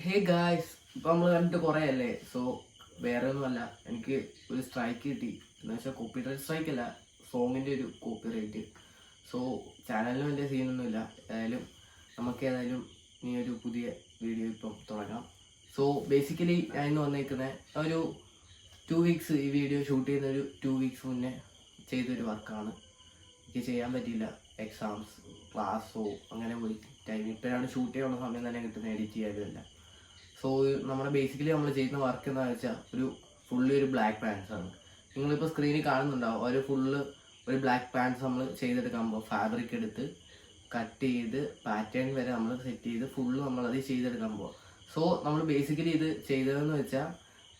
Hey guys, ഇപ്പം നമ്മൾ കണ്ടിട്ട് കുറേ അല്ലേ. സോ വേറെ ഒന്നുമല്ല, എനിക്ക് ഒരു സ്ട്രൈക്ക് കിട്ടി. എന്ന് വെച്ചാൽ കോപ്പിറൈറ്റ് സ്ട്രൈക്ക് അല്ല, സോങ്ങിൻ്റെ ഒരു കോപ്പിറൈറ്റ്. സോ ചാനലിന് വലിയ സീനൊന്നുമില്ല. ഏതായാലും നമുക്ക് ഇനി ഒരു പുതിയ വീഡിയോ ഇപ്പം തുടങ്ങാം. സോ ബേസിക്കലി ഞാൻ ഇന്ന് വന്നേക്കുന്നത് ഒരു 2 വീക്സ് ഈ വീഡിയോ ഷൂട്ട് ചെയ്യുന്ന ഒരു 2 വീക്സ് മുന്നേ ചെയ്തൊരു വർക്കാണ്. എനിക്ക് ചെയ്യാൻ പറ്റിയില്ല, എക്സാംസ് ക്ലാസ്സോ അങ്ങനെ പോയി ടൈം. ഇപ്പോഴാണ് ഷൂട്ട് ചെയ്യാനുള്ള സമയം തന്നെ കിട്ടുന്നത്, എഡിറ്റ് ചെയ്യാതില്ല. സോ നമ്മുടെ ബേസിക്കലി നമ്മൾ ചെയ്യുന്ന വർക്ക് എന്താണെന്ന് വെച്ചാൽ ഫുള്ളി ഒരു ബ്ലാക്ക് പാൻസ് ആണ്. നിങ്ങളിപ്പോൾ സ്ക്രീനിൽ കാണുന്നുണ്ടാവും, ഒരു ബ്ലാക്ക് പാൻസ് നമ്മൾ ചെയ്തെടുക്കുമ്പോൾ ഫാബ്രിക് എടുത്ത് കട്ട് ചെയ്ത് പാറ്റേൺ വരെ നമ്മൾ സെറ്റ് ചെയ്ത് ഫുള്ള് നമ്മളത് ചെയ്തെടുക്കാൻ പോവാം. സോ നമ്മൾ ബേസിക്കലി ഇത് ചെയ്തതെന്ന് വെച്ചാൽ,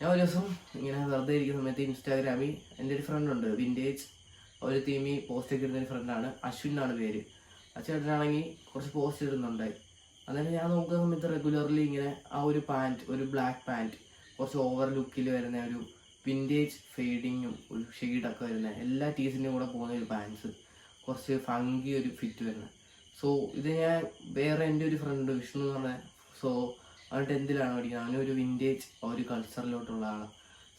ഞാൻ ഒരു ദിവസം ഇങ്ങനെ വെറുതെ ഇരിക്കുന്ന സമയത്ത് ഇൻസ്റ്റാഗ്രാമിൽ എൻ്റെ ഒരു ഫ്രണ്ട് ഉണ്ട്, വിൻറ്റേജ് ഒരു തീമി പോസ്റ്റൊക്കെ ഇടുന്ന ഒരു ഫ്രണ്ടാണ്, അശ്വിൻ എന്നാണ് പേര്. ആ ചേട്ടനാണെങ്കിൽ കുറച്ച് പോസ്റ്റ് ഇടുന്നുണ്ടായി. അന്നേരം ഞാൻ നോക്കുന്ന സമയത്ത് റെഗുലർലി ഇങ്ങനെ ഒരു ബ്ലാക്ക് പാൻറ്റ് കുറച്ച് ഓവർ ലുക്കിൽ വരുന്ന ഒരു വിൻറ്റേജ് ഫെയ്ഡിങ്ങും ഒരു ഷെയ്ഡൊക്കെ വരുന്ന എല്ലാ ടീസിൻ്റെയും കൂടെ പോകുന്ന ഒരു പാൻസ്, കുറച്ച് ഫങ്കി ഒരു ഫിറ്റ് വരുന്നത്. സോ ഇത് ഞാൻ വേറെ എൻ്റെ ഒരു ഫ്രണ്ട് വിഷ്ണു എന്ന് പറഞ്ഞ, സോ അവൻ 10th പഠിക്കുന്നത്. അവനൊരു വിൻറ്റേജ് ഒരു കൾച്ചറിലോട്ടുള്ള ആളാണ്.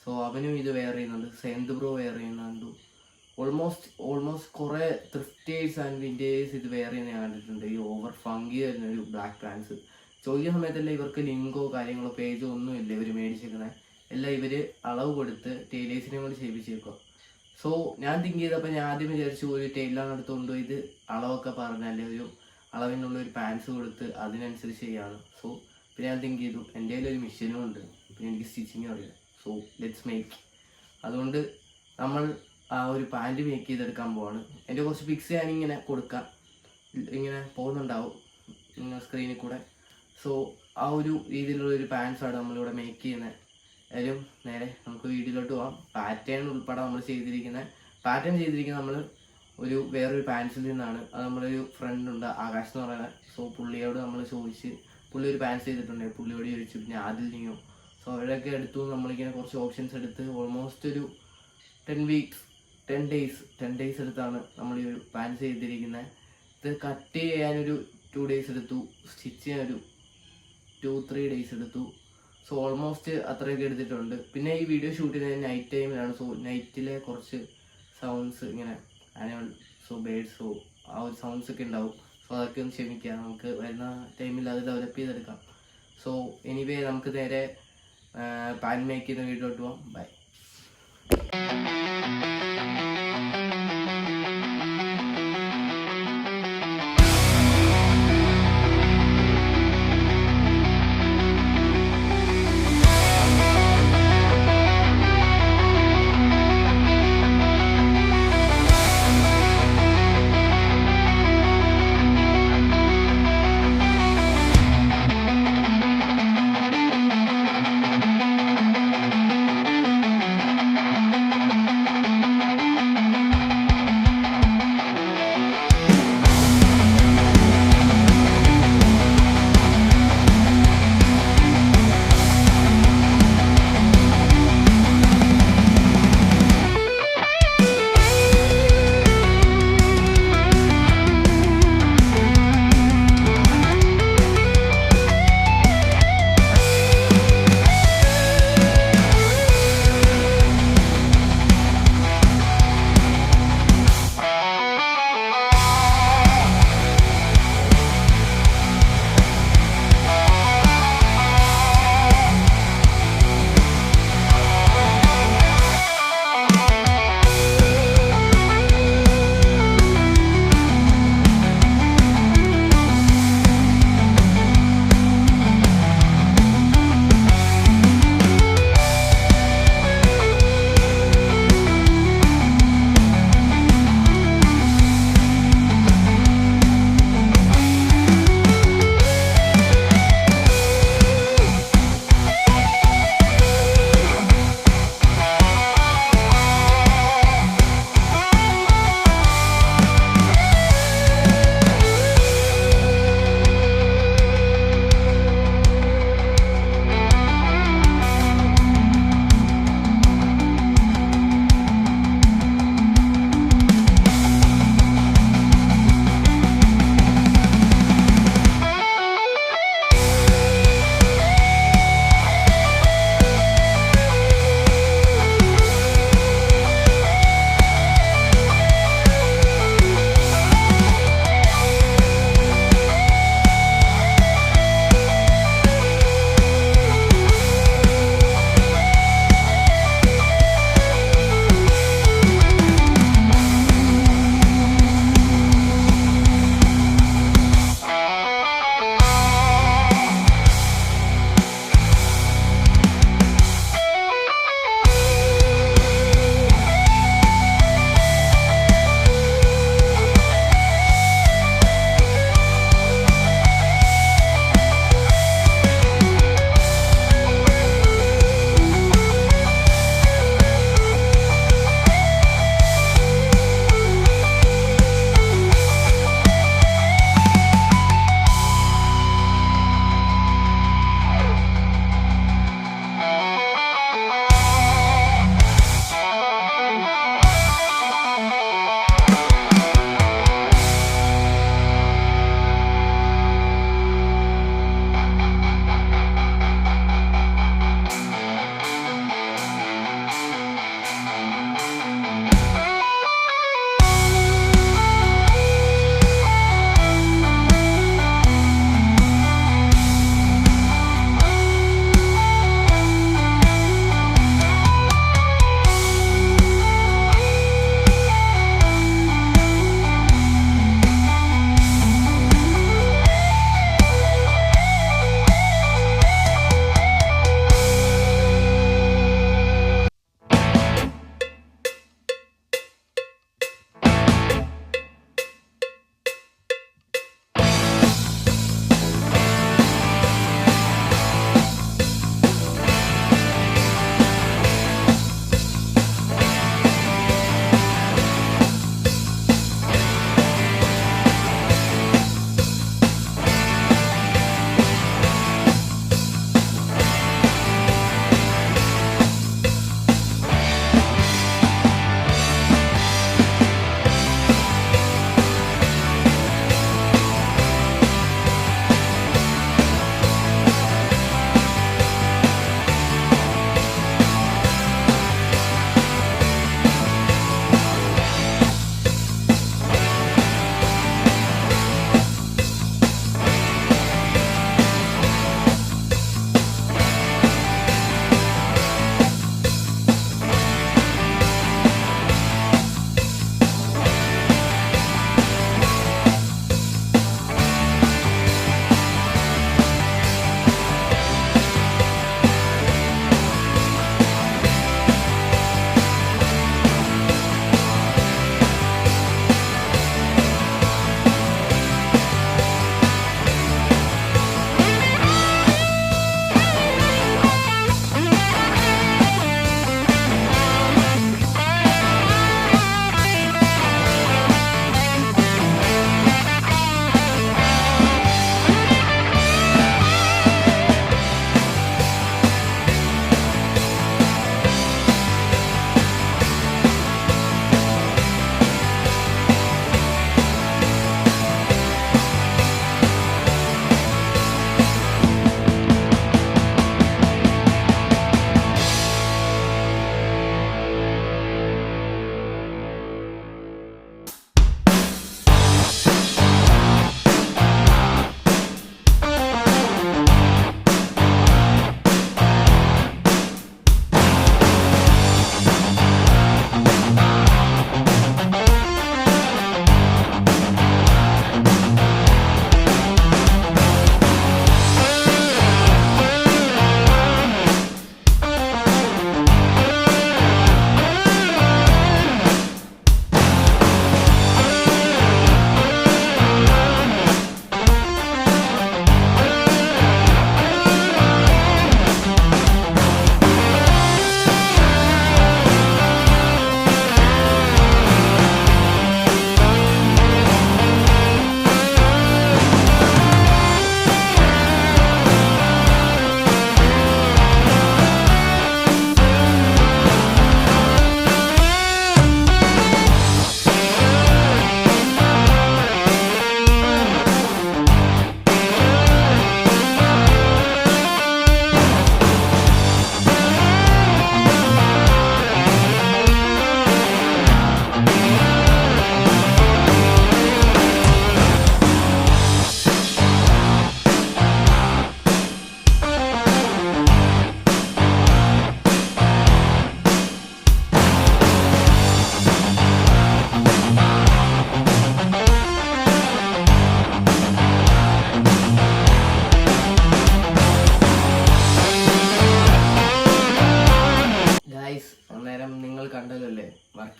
സോ അവനും ഇത് വെയർ ചെയ്യുന്നുണ്ട്, സെന്ത് ബ്രോ വെയർ ചെയ്യുന്നുണ്ട്. ഓൾമോസ്റ്റ് കുറേ ത്രിഫ്റ്റേഴ്സ് ആൻഡ് വിൻറ്റേജ് ഇത് വെയർ ചെയ്യുന്ന ഞാൻ കണ്ടിട്ടുണ്ട്. ഈ ഓവർ ഫങ്കി വരുന്ന ഒരു ബ്ലാക്ക് പാൻസ് ചോദിക്കുന്ന സമയത്തല്ല ഇവർക്ക് ലിങ്കോ കാര്യങ്ങളോ പേജോ ഒന്നുമില്ല ഇവർ മേടിച്ചേക്കുന്നത്. എല്ലാം ഇവർ അളവ് കൊടുത്ത് ടൈലേഴ്സിനെ കൊണ്ട് ചെയ്യിപ്പിച്ചേക്കുക. സോ ഞാൻ തിങ്ക് ചെയ്തപ്പോൾ ഞാൻ ആദ്യം വിചാരിച്ചു ഒരു ടൈലറാണ് എടുത്തുകൊണ്ട് ഇത് അളവൊക്കെ പറഞ്ഞാൽ ഒരു അളവിനുള്ള ഒരു പാൻസ് കൊടുത്ത് അതിനനുസരിച്ച് ചെയ്യാണ്. സോ പിന്നെ ഞാൻ തിങ്ക് ചെയ്തു, എൻ്റെ കയ്യിൽ ഒരു മെഷീനും ഉണ്ട്, പിന്നെ എനിക്ക് സ്റ്റിച്ചിങ് അറിയാം. So let's make. അതുകൊണ്ട് നമ്മൾ ആ ഒരു പാൻറ് മേക്ക് ചെയ്തെടുക്കാൻ പോവാണ്. എൻ്റെ കുറച്ച് പിക്സ് ഞാനിങ്ങനെ കൊടുക്കാം, ഇങ്ങനെ പോകുന്നുണ്ടാവും നിങ്ങൾ സ്ക്രീനിൽ കൂടെ. സോ ആ ഒരു രീതിയിലുള്ള ഒരു പാൻസാണ് നമ്മളിവിടെ മേക്ക് ചെയ്യുന്നത്. ഏതായാലും നേരെ നമുക്ക് വീഡിയോയിലോട്ട് പോകാം. പാറ്റേൺ ഉൾപ്പെടെ നമ്മൾ ചെയ്തിരിക്കുന്നത് നമ്മൾ വേറൊരു പാൻസിൽ നിന്നാണ്. അത് നമ്മളൊരു ഫ്രണ്ട് ഉണ്ട്, ആകാശ് എന്ന് പറയുന്നത്. സോ പുള്ളിയോട് നമ്മൾ ചോദിച്ച്, പുള്ളി ഒരു പാൻസ് ചെയ്തിട്ടുണ്ട്, പുള്ളിയോട് ചോദിച്ചു. പിന്നെ ആദിൽ നീയോ. സോ അവരൊക്കെ എടുത്തു. നമ്മളിങ്ങനെ കുറച്ച് ഓപ്ഷൻസ് എടുത്ത് ഓൾമോസ്റ്റ് ഒരു 10 ഡേയ്സ് എടുത്താണ് നമ്മൾ ഈ ഒരു പാൻസ് ചെയ്തിരിക്കുന്നത്. ഇത് കട്ട് ചെയ്യാനൊരു 2 ഡേയ്സ് എടുത്തു, സ്റ്റിച്ച് ചെയ്യാനൊരു 2-3 ഡേയ്സ് എടുത്തു. സോ ഓൾമോസ്റ്റ് അത്രയൊക്കെ എടുത്തിട്ടുണ്ട്. പിന്നെ ഈ വീഡിയോ ഷൂട്ട് ചെയ്യുന്നത് നൈറ്റ് ടൈമിലാണ്. സോ നൈറ്റിലെ കുറച്ച് സൗണ്ട്സ് ഇങ്ങനെ ബേഡ്സോ ആ ഒരു സൗണ്ട്സ് ഒക്കെ ഉണ്ടാവും. സോ അതൊക്കെ ഒന്ന് ക്ഷമിക്കാം, നമുക്ക് വരുന്ന ടൈമിൽ അത് ഡെവലപ്പ് ചെയ്തെടുക്കാം. സോ എനിവേ നമുക്ക് നേരെ പാൻ മേക്ക് ചെയ്യുന്ന വീഡിയോട്ട് പോകാം. ബൈ.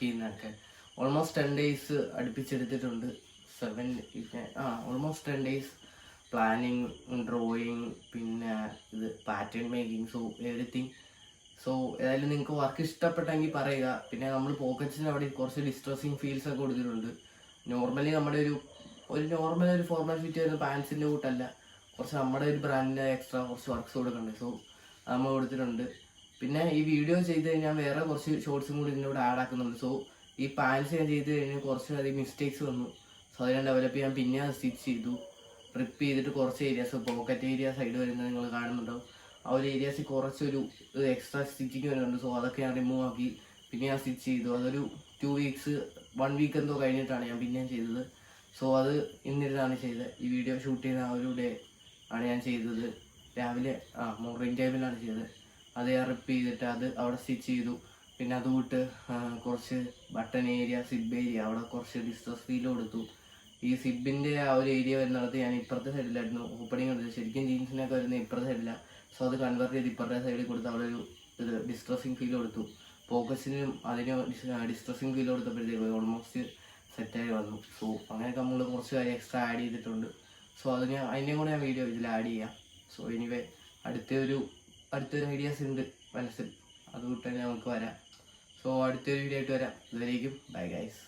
ചെയ്യുന്നതൊക്കെ. ഓൾമോസ്റ്റ് 10 days അടുപ്പിച്ചെടുത്തിട്ടുണ്ട്. ഓൾമോസ്റ്റ് 10 days പ്ലാനിങ്, ഡ്രോയിങ്, പിന്നെ ഇത് pattern making, so everything. So ഏതായാലും നിങ്ങൾക്ക് വർക്ക് ഇഷ്ടപ്പെട്ടെങ്കിൽ പറയുക. പിന്നെ നമ്മൾ പോക്കറ്റ്സിന് അവിടെ കുറച്ച് ഡിസ്ട്രസിങ് ഫീൽസ് ഒക്കെ കൊടുത്തിട്ടുണ്ട്. നോർമലി നമ്മുടെ ഒരു ഫോർമാൽ ഫിറ്റ് വരുന്ന പാൻസിൻ്റെ കൂട്ടല്ല, കുറച്ച് നമ്മുടെ ഒരു ബ്രാൻഡിൻ്റെ എക്സ്ട്രാ കുറച്ച് വർക്ക്സ് കൊടുക്കുന്നുണ്ട്. സോ നമ്മൾ കൊടുത്തിട്ടുണ്ട്. പിന്നെ ഈ വീഡിയോ ചെയ്ത് കഴിഞ്ഞാൽ വേറെ കുറച്ച് ഷോർട്സും കൂടി ഇതിൻ്റെ കൂടെ ആഡ് ആക്കുന്നുണ്ട്. സോ ഈ പാൻസ് ഞാൻ ചെയ്ത് കഴിഞ്ഞാൽ കുറച്ച് അധികം മിസ്റ്റേക്സ് വന്നു. സോ അതിനെ ഡെവലപ്പ് ചെയ്യാൻ പിന്നെ സ്റ്റിച്ച് ചെയ്തു. റിപ്പ് ചെയ്തിട്ട് കുറച്ച് ഏരിയാസ്, പോക്കറ്റ് ഏരിയ സൈഡ് വരുന്നത് നിങ്ങൾ കാണുന്നുണ്ടാവും. ആ ഒരു ഏരിയാസിൽ കുറച്ചൊരു എക്സ്ട്രാ സ്റ്റിച്ചിങ് വരുന്നുണ്ട്. സോ അതൊക്കെ ഞാൻ റിമൂവ് ആക്കി പിന്നെ ഞാൻ സ്റ്റിച്ച് ചെയ്തു. അതൊരു 2 weeks 1 week എന്തോ കഴിഞ്ഞിട്ടാണ് ഞാൻ പിന്നെയും ചെയ്തത്. സോ അത് ഇന്നിരുന്നാണ് ചെയ്തത്. ഈ വീഡിയോ ഷൂട്ട് ചെയ്യുന്ന ആ ഒരു ഡേ ആണ് ഞാൻ ചെയ്തത്. രാവിലെ മോർണിംഗ് ടൈമിലാണ് ചെയ്തത്. അത് ഞാൻ റിപ്പ് ചെയ്തിട്ട് അത് അവിടെ സ്റ്റിച്ച് ചെയ്തു. പിന്നെ അത് വിട്ട് കുറച്ച് ബട്ടൺ ഏരിയ, സിബ് ഏരിയ അവിടെ കുറച്ച് ഡിസ്ട്രസ് ഫീൽ കൊടുത്തു. ഈ സിബിൻ്റെ ആ ഒരു ഏരിയ വരുന്നിടത്ത് ഞാൻ ഇപ്പുറത്തെ സൈഡിലായിരുന്നു ഓപ്പണിങ് കൊടുത്തത്. ശരിക്കും ജീൻസിനൊക്കെ വരുന്നത് ഇപ്പുറത്തെ സൈഡിലാണ്. സോ അത് കൺവേർട്ട് ചെയ്ത് ഇപ്പുറത്തെ സൈഡിൽ കൊടുത്ത് അവിടെ ഒരു ഡിസ്ട്രസിങ് ഫീൽ കൊടുത്തു. പോക്കറ്റ്സിനും അതിന് ഡിസ്ട്രസിങ് ഫീൽ കൊടുത്തപ്പോഴത്തേക്ക് ഓൾമോസ്റ്റ് സെറ്റായി വന്നു. സോ അങ്ങനെയൊക്കെ നമ്മൾ കുറച്ച് കാര്യം എക്സ്ട്രാ ആഡ് ചെയ്തിട്ടുണ്ട്. സോ അതിൻ്റെയും കൂടെ ഞാൻ വീഡിയോ ഇതിൽ ആഡ് ചെയ്യാം. സോ എനിവേ അടുത്തൊരു ഐഡിയാസ് ഉണ്ട് മനസ്സിൽ, അത് വിട്ട് തന്നെ നമുക്ക് വരാം. സോ അടുത്തൊരു വീഡിയോ ആയിട്ട് വരാം. ഇതുവരേക്കും ബൈ ഗൈസ്.